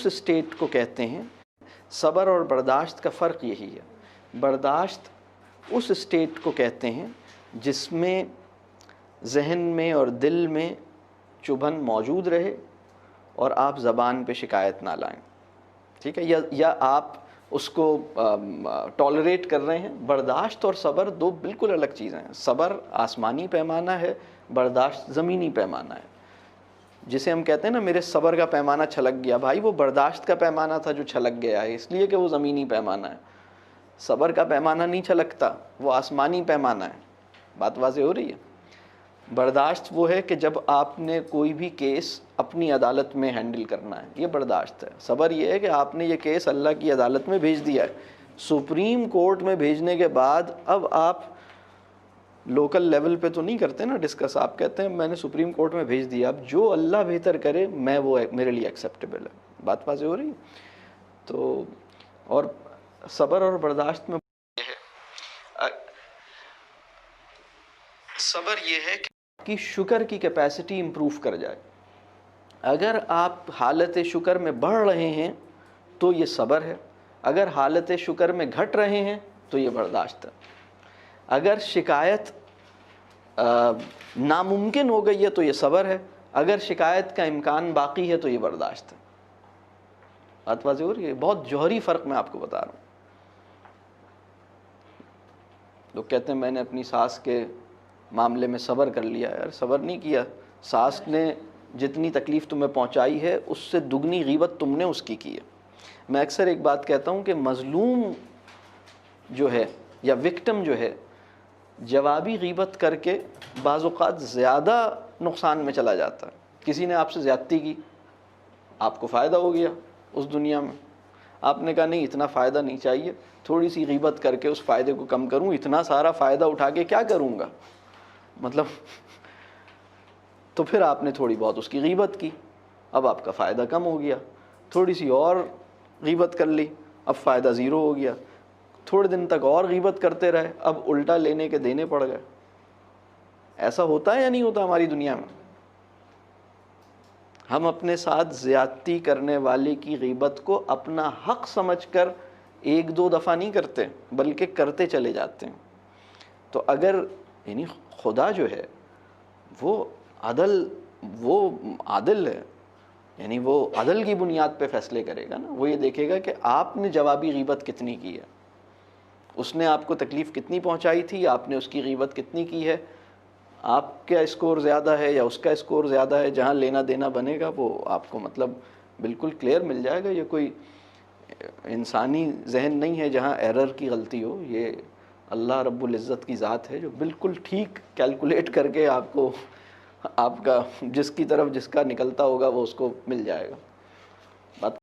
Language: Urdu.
اس اسٹیٹ کو کہتے ہیں. صبر اور برداشت کا فرق یہی ہے. برداشت اس اسٹیٹ کو کہتے ہیں جس میں ذہن میں اور دل میں چبھن موجود رہے اور آپ زبان پہ شکایت نہ لائیں. ٹھیک ہے, یا آپ اس کو ٹالریٹ کر رہے ہیں. برداشت اور صبر دو بالکل الگ چیزیں ہیں. صبر آسمانی پیمانہ ہے, برداشت زمینی پیمانہ ہے. جسے ہم کہتے ہیں نا میرے صبر کا پیمانہ چھلک گیا, بھائی وہ برداشت کا پیمانہ تھا جو چھلک گیا ہے, اس لیے کہ وہ زمینی پیمانہ ہے. صبر کا پیمانہ نہیں چھلکتا, وہ آسمانی پیمانہ ہے. بات واضح ہو رہی ہے. برداشت وہ ہے کہ جب آپ نے کوئی بھی کیس اپنی عدالت میں ہینڈل کرنا ہے, یہ برداشت ہے. صبر یہ ہے کہ آپ نے یہ کیس اللہ کی عدالت میں بھیج دیا ہے. سپریم کورٹ میں بھیجنے کے بعد اب آپ لوکل لیول پہ تو نہیں کرتے نا ڈسکس, آپ کہتے ہیں میں نے سپریم کورٹ میں بھیج دیا, اب جو اللہ بہتر کرے میں وہ میرے لیے ایکسیپٹیبل ہے. بات واضح ہو رہی ہے. تو اور صبر اور برداشت میں صبر یہ ہے کہ شکر کی کیپیسٹی امپروو کر جائے. اگر آپ حالت شکر میں بڑھ رہے ہیں تو یہ صبر ہے, اگر حالت شکر میں گھٹ رہے ہیں تو یہ برداشت ہے. اگر شکایت ناممکن ہو گئی ہے تو یہ صبر ہے, اگر شکایت کا امکان باقی ہے تو یہ برداشت ہے. بات واضح ہو رہی ہے. بہت جوہری فرق میں آپ کو بتا رہا ہوں. لوگ کہتے ہیں میں نے اپنی ساس کے معاملے میں صبر کر لیا. یار صبر نہیں کیا, ساس نے جتنی تکلیف تمہیں پہنچائی ہے اس سے دگنی غیبت تم نے اس کی ہے. میں اکثر ایک بات کہتا ہوں کہ مظلوم جو ہے یا وکٹم جو ہے جوابی غیبت کر کے بعض اوقات زیادہ نقصان میں چلا جاتا ہے. کسی نے آپ سے زیادتی کی, آپ کو فائدہ ہو گیا اس دنیا میں, آپ نے کہا نہیں اتنا فائدہ نہیں چاہیے, تھوڑی سی غیبت کر کے اس فائدے کو کم کروں, اتنا سارا فائدہ اٹھا کے کیا کروں گا, مطلب تو پھر آپ نے تھوڑی بہت اس کی غیبت کی, اب آپ کا فائدہ کم ہو گیا. تھوڑی سی اور غیبت کر لی, اب فائدہ زیرو ہو گیا. تھوڑے دن تک اور غیبت کرتے رہے, اب الٹا لینے کے دینے پڑ گئے. ایسا ہوتا ہے یا نہیں ہوتا ہماری دنیا میں؟ ہم اپنے ساتھ زیادتی کرنے والے کی غیبت کو اپنا حق سمجھ کر ایک دو دفعہ نہیں کرتے بلکہ کرتے چلے جاتے ہیں. تو اگر یعنی خدا جو ہے وہ عادل ہے, یعنی وہ عدل کی بنیاد پہ فیصلے کرے گا نا. وہ یہ دیکھے گا کہ آپ نے جوابی غیبت کتنی کی ہے, اس نے آپ کو تکلیف کتنی پہنچائی تھی, آپ نے اس کی غیبت کتنی کی ہے, آپ کا اسکور زیادہ ہے یا اس کا اسکور زیادہ ہے. جہاں لینا دینا بنے گا وہ آپ کو مطلب بالکل کلیئر مل جائے گا. یہ کوئی انسانی ذہن نہیں ہے جہاں ایرر کی غلطی ہو. یہ اللہ رب العزت کی ذات ہے جو بالکل ٹھیک کیلکولیٹ کر کے آپ کو آپ کا جس کی طرف جس کا نکلتا ہوگا وہ اس کو مل جائے گا. بات